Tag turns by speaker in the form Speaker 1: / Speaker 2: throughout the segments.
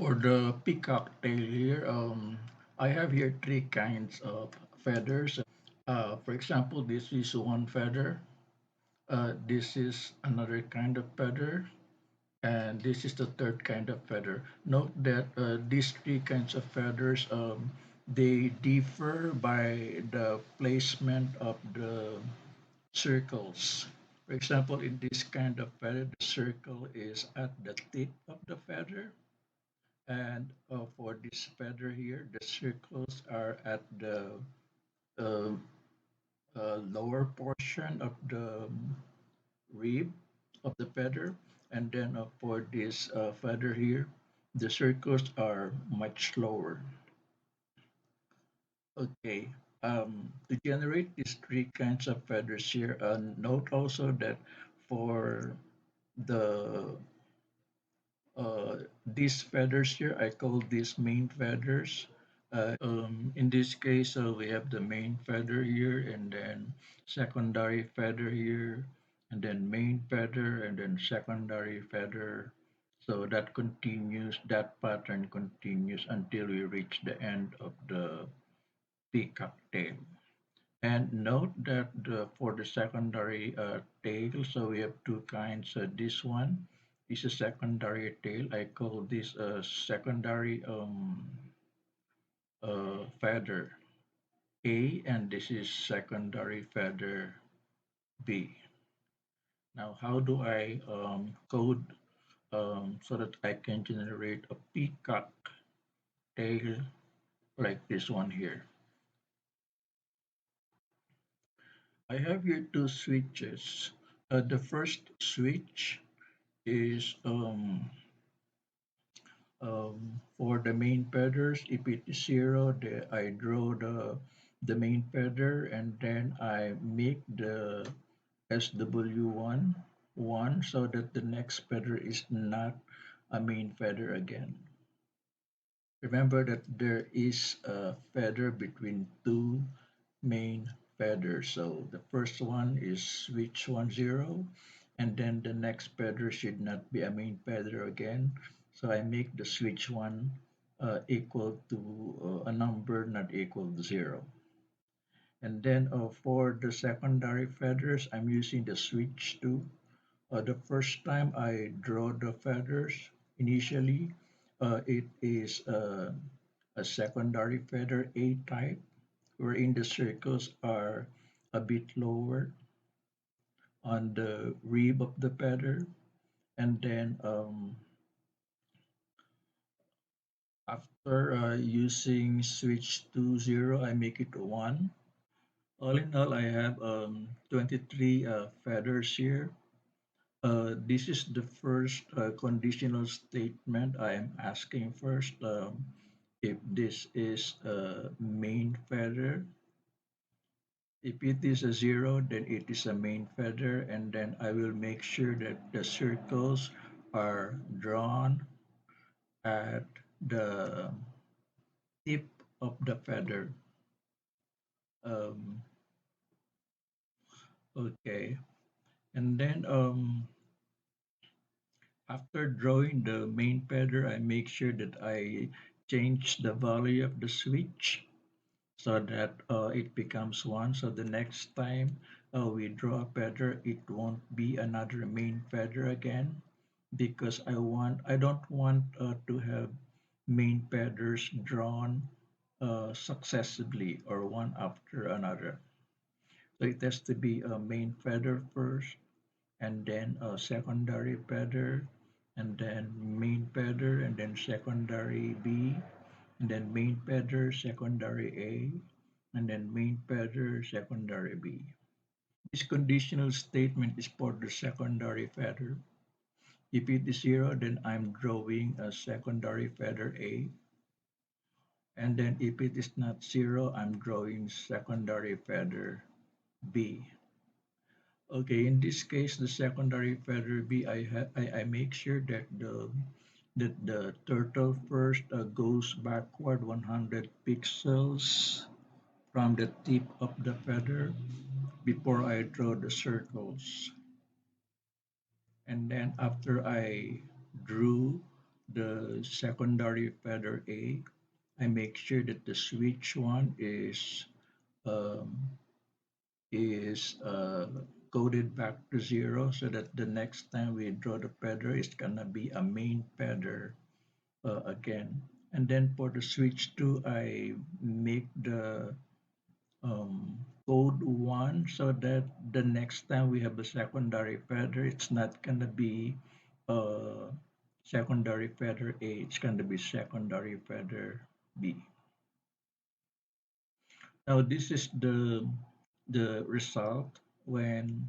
Speaker 1: For the peacock tail here, I have here three kinds of feathers. For example, this is one feather. This is another kind of feather, and this is the third kind of feather. Note that these three kinds of feathers they differ by the placement of the circles. For example, in this kind of feather, the circle is at the tip of the feather. And for this feather here, the circles are at the uh, lower portion of the rib of the feather. And then for this feather here, the circles are much lower. Okay. To generate these three kinds of feathers here, note also that for the these feathers here, I call these main feathers. In this case, we have the main feather here, and then secondary feather here, and then main feather, and then secondary feather. So that continues, that pattern continues until we reach the end of the peacock tail. And note that for the secondary tail, so we have two kinds. This one is a secondary tail. I call this a secondary feather A, and this is secondary feather B. Now, how do I code so that I can generate a peacock tail like this one here? I have here two switches. The first switch is for the main feathers. If it is zero, I draw the main feather, and then I make the SW1 1 so that the next feather is not a main feather again. Remember that there is a feather between two main feathers. So the first one is switch 10, and then the next feather should not be a main feather again. So I make the switch one equal to a number not equal to 0. And then for the secondary feathers, I'm using the switch 2. The first time I draw the feathers, initially it is a secondary feather A type, wherein the circles are a bit lower on the rib of the feather. And then after using switch to 0, I make it 1. All in all, I have 23 feathers here. This is the first conditional statement I am asking first. If this is a main feather, if it is a 0, then it is a main feather, and then I will make sure that the circles are drawn at the tip of the feather. Um, okay, and then after drawing the main feather, I make sure that I change the value of the switch so that it becomes 1. So the next time we draw a feather, it won't be another main feather again, because I don't want to have main feathers drawn successively or one after another. So it has to be a main feather first, and then a secondary feather, and then main feather, and then secondary B, and then main feather, secondary A, and then main feather, secondary B. This conditional statement is for the secondary feather. If it is 0, then I'm drawing a secondary feather A, and then if it is not 0, I'm drawing secondary feather B. Okay, in this case, the secondary feather B, I make sure that the turtle first goes backward 100 pixels from the tip of the feather before I draw the circles. And then after I drew the secondary feather A, I make sure that the switch one um, is coded back to zero so that the next time we draw the feather, it's gonna be a main feather again. And then for the switch two, I make the code one so that the next time we have a secondary feather, it's not gonna be uh, secondary feather A, it's gonna be secondary feather B. Now this is the result when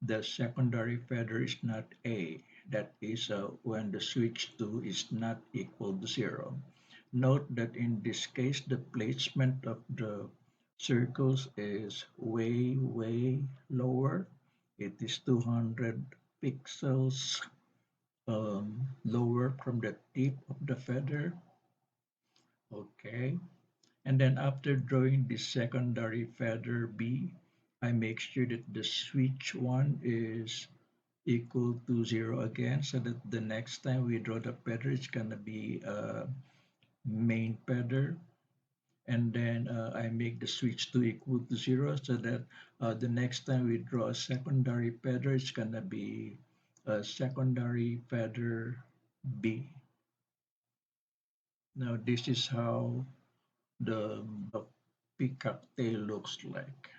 Speaker 1: the secondary feather is not A. That is when the switch 2 is not equal to 0. Note that in this case, the placement of the circles is way lower. It is 200 pixels lower from the tip of the feather. Okay. And then after drawing the secondary feather B, I make sure that the switch one is equal to 0 again so that the next time we draw the feather, it's going to be a main feather. And then I make the switch to equal to 0 so that the next time we draw a secondary feather, it's going to be a secondary feather B. Now this is how the peacock tail looks like.